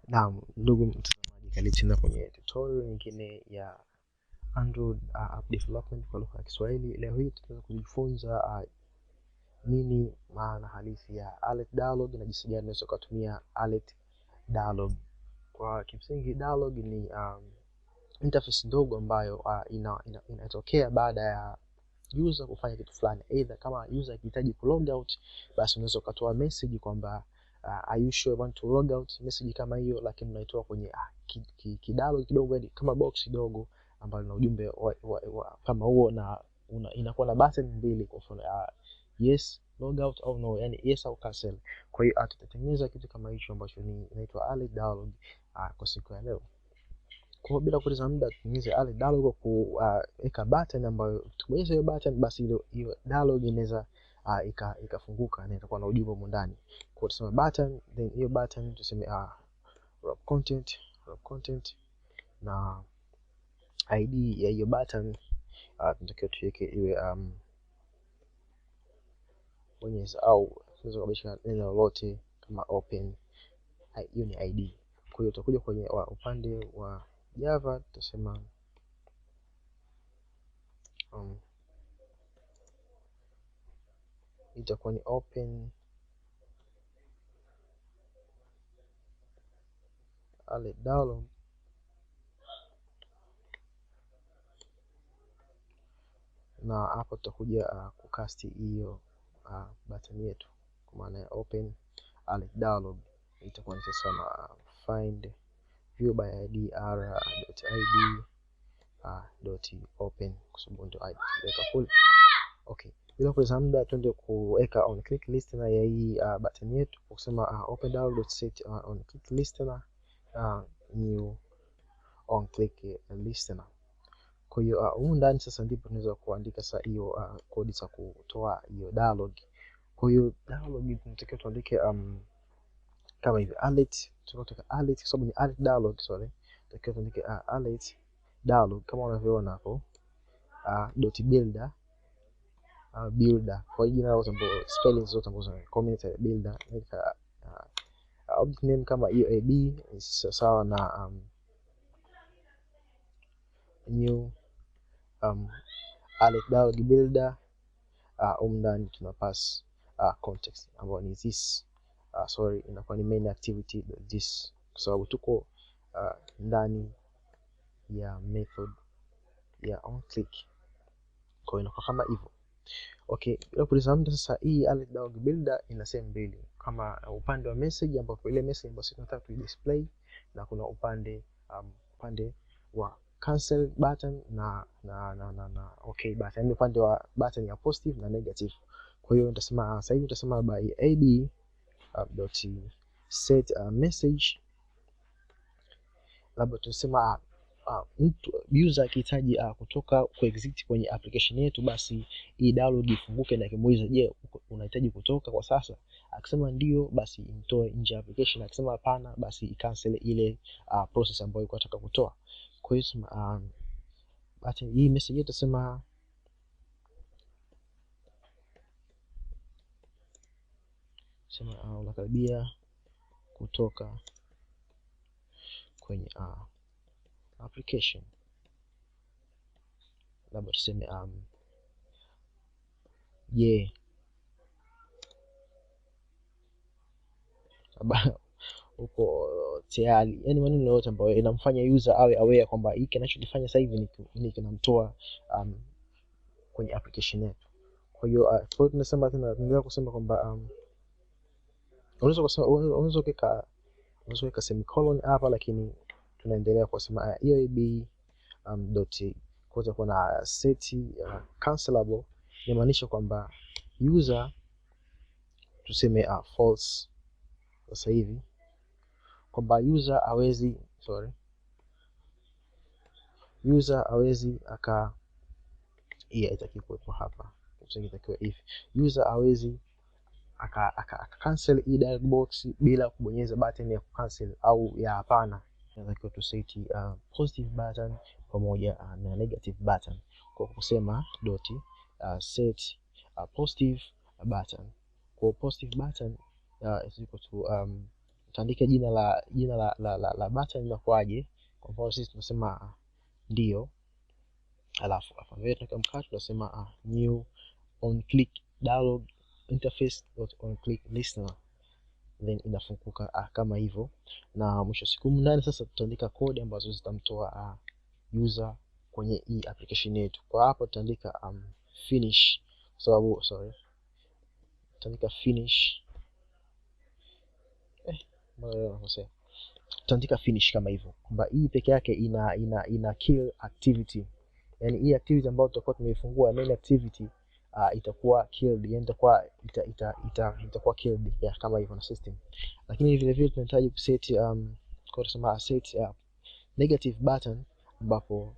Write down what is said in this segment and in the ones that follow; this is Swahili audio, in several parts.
Naam, ndugu mtazamaji, karibu tena kwenye tutorial nyingine ya Android app development kwa lugha ya Kiswahili. Leo hii tutaweza kujifunza nini maana halisi ya alert dialog na jinsi gani unaweza kutumia alert dialog. Kwa kimsingi, dialog ni interface ndogo ambayo inatokea baada ya user kufanya kitu fulani. Either kama user akihitaji ku log out, basi unaweza ukatoa message kwamba are you sure you want to log out, message kama hiyo, lakini unaitoa kwenye dialog kidogo, yani kama box kidogo ambalo lina ujumbe kama huo, na inakuwa na button mbili, kwa mfano yes log out au no, yani yes au cancel. Kwa hiyo tutatengeneza kitu kama hicho ambacho inaitwa alert dialog kwa siku ya leo. Kwa bila kupoteza muda, tutengeneze alert dialog kuweka button ambayo tukibonyeza hiyo button, basi hiyo dialog inaweza ikafunguka na itakuwa na ujumbe huko ndani. Kwa tuseme button, then hiyo button tuseme wrap content na ID ya hiyo button tunatakiwa tuweke iwe bonyeza, au tunaweza kubadilisha neno lolote kama open. Hiyo ni ID. Kwa hiyo tutakuja kwenye upande wa Java, tutasema itakuwa ni open alert dialog, na hapo tutakuja kukasti hiyo button yetu kwa maana ya open alert dialog. Itakuwa ni sawa find view by id r.id.open kwa sababu ndio id weka full. Okay, bila kupoteza muda, twende kuweka on click listener ya hii button yetu kwa kusema open dialog.set on click listener new on click listener. Kwa hiyo huko ndani sasa ndipo tunaweza kuandika sasa hiyo kodi za kutoa hiyo dialog. Kwa hiyo dialog tunatakiwa tuandike kama hivi alert, tunataka alert kwa sababu ni alert dialog, tunatakiwa tuandike alert dialog kama unavyoona hapo .builder kwa jina la ambapo spelling zote ambazo comment builder, object name kama UAB sawa na new alert dialog builder. Ndani tuna pass context ambayo ni this, inakuwa ni main activity this, kwa sababu tuko ndani ya method ya on click. Kwa hiyo inakuwa kama hivyo. Okay, bila kupoteza muda sasa, hii alert dialog builder ina sehemu mbili, kama upande wa message ambapo ile message ambayo tunataka tu display, na kuna upande wa cancel button na okay button, yani upande wa button ya positive na negative. Kwa hiyo nitasema sasa hivi nitasema by ab set message, labda tusema mtu user akihitaji kutoka exit kwenye application yetu, basi hii dialog ifunguke na kimuuliza, je, unahitaji kutoka kwa sasa? Akisema ndio, basi imtoe nje application. Akisema hapana, basi cancel ile process ambayo ilikuwa nataka kutoa. Kwa hiyo basi hii message yetu sema unakaribia kutoka kwenye application, labda tuseme uko tayari, yani maneno yote ambayo inamfanya user awe aware kwamba hiki kinachokifanya sasa hivi ni kinamtoa kwenye application yetu. Kwa hiyo tunasema tena, tunaendelea kusema kwamba unaweza kuweka semicolon hapa, lakini tunaendelea kusema EOB kuna set cancelable, inamaanisha kwamba user tuseme false sasa hivi, kwamba user hawezi itakiwa hapa, itakiwa if user hawezi aka cancel hii dialog box bila kubonyeza button ya cancel au ya hapana. Inatakiwa tu set positive button pamoja na negative button, kwa kusema set positive button. Kwa positive button is equal to tutaandika jina la button linakuaje. Kwa mfano sisi tunasema ndio, alafu hapa mbele tunaweka mkato, tunasema new on click dialog interface on click listener, then inafunguka kama hivyo. Na mwisho siku ndani sasa tutaandika code ambazo zitamtoa user kwenye hii application yetu. Kwa hapo tutaandika finish, sababu tutaandika finish tutaandika finish kama hivyo, kwamba hii peke yake ina kill activity. Yani hii activity ambayo tutakuwa tumeifungua main activity itakuwa killed, yani itakuwa killed kama hivyo na system. Lakini vile vile tunahitaji kuset kwa kusema set negative button, ambapo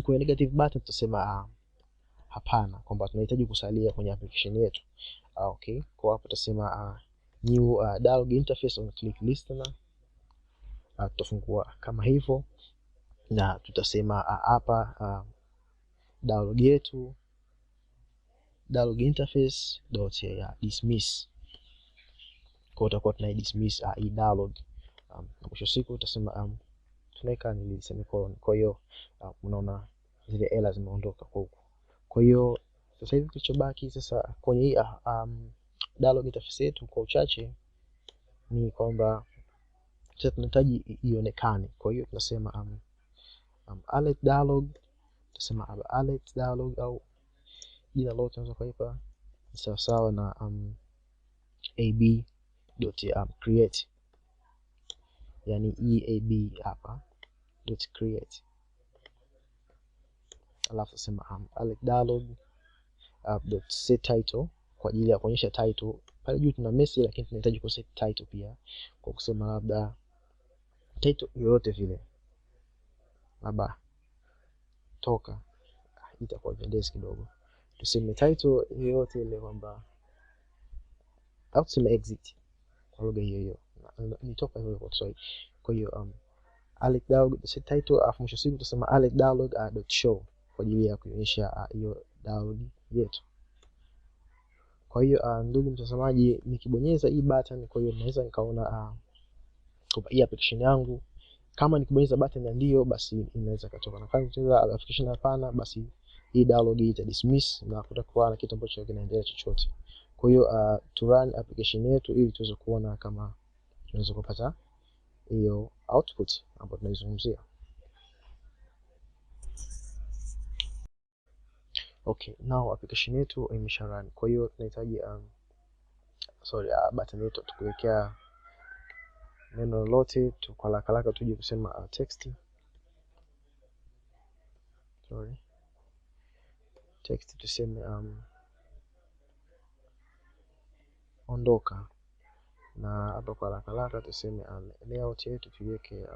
kwenye negative button tutasema hapana, kwamba tunahitaji kusalia kwenye application yetu. Okay, kwa hapo tutasema new dialog interface on click listener, tutafungua kama hivyo, na tutasema hapa dialog yetu dialog interface dot dismiss. Kwa utakuwa tuna dismiss hii dialog. Mwisho siku utasema tunaweka ni semicolon. Kwa hiyo unaona zile errors zimeondoka kwa huko. Kwa hiyo sasa hivi kilichobaki sasa kwenye hii dialog interface yetu kwa uchache ni kwamba sasa tunahitaji ionekane. Kwa hiyo tunasema alert dialog, tutasema alert dialog au jina lote unaweza kuipa sawa sawa na ab.create, yani eab hapa .create, alafu tutasema alert dialog .set title kwa ajili ya kuonyesha title. Pale juu tuna message, lakini tunahitaji ku set title pia kwa kusema labda title yoyote vile, labda toka, itakuwa pendezi kidogo. Tuseme title yoyote ile, kwamba au tuseme exit kwa lugha hiyo ni toka hiyo kwa Kiswahili. Kwa hiyo alert dialog set title, afu mwisho siku tutasema alert dialog .show kwa ajili ya kuonyesha hiyo dialog yetu. Kwa hiyo ndugu mtazamaji, nikibonyeza hii button, kwa hiyo naweza nikaona kwa hii application yangu. Kama nikibonyeza button ya ndio, basi inaweza kutoka, na kama nikibonyeza application hapana, basi hii dialog ita dismiss na kutakuwa na kitu ambacho kinaendelea chochote. Kwa hiyo to run application yetu ili tuweze kuona kama tunaweza kupata hiyo output ambayo tunaizungumzia. Okay, now application yetu imesha run. Kwa hiyo tunahitaji button yetu tukuwekea neno lolote tu kwa haraka tuje kusema text. Text tuseme ondoka, na hapa kwa haraka tuseme layout yetu tuweke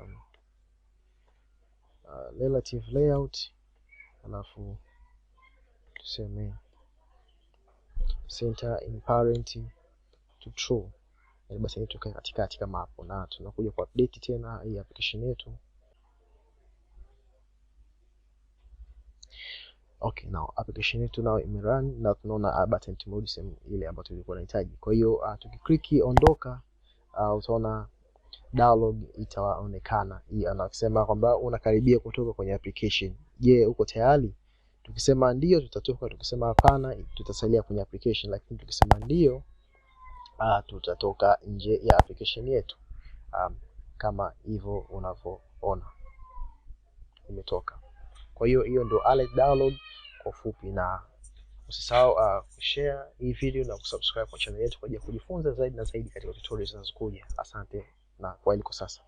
relative layout, alafu tuseme center in parent to true, basi tukae katikati kama hapo, na tunakuja kwa update tena hii application yetu. Okay, now application yetu now imerun na tunaona button tumerudi sehemu ile ambayo tulikuwa tunahitaji. Kwa hiyo tukiklik ondoka, utaona dialog itaonekana. Hii anasema kwamba unakaribia kutoka kwenye application. Je, uko tayari? Tukisema ndio tutatoka, tukisema hapana tutasalia kwenye application, lakini tukisema ndio tutatoka nje ya application yetu. Kama hivyo unavyoona imetoka. Kwa hiyo hiyo ndio alert dialog kwa ufupi, na usisahau kushare hii video na kusubscribe kwa channel yetu kwa ajili ya kujifunza zaidi na zaidi katika tutorials zinazokuja. Asante na kwaheri kwa sasa.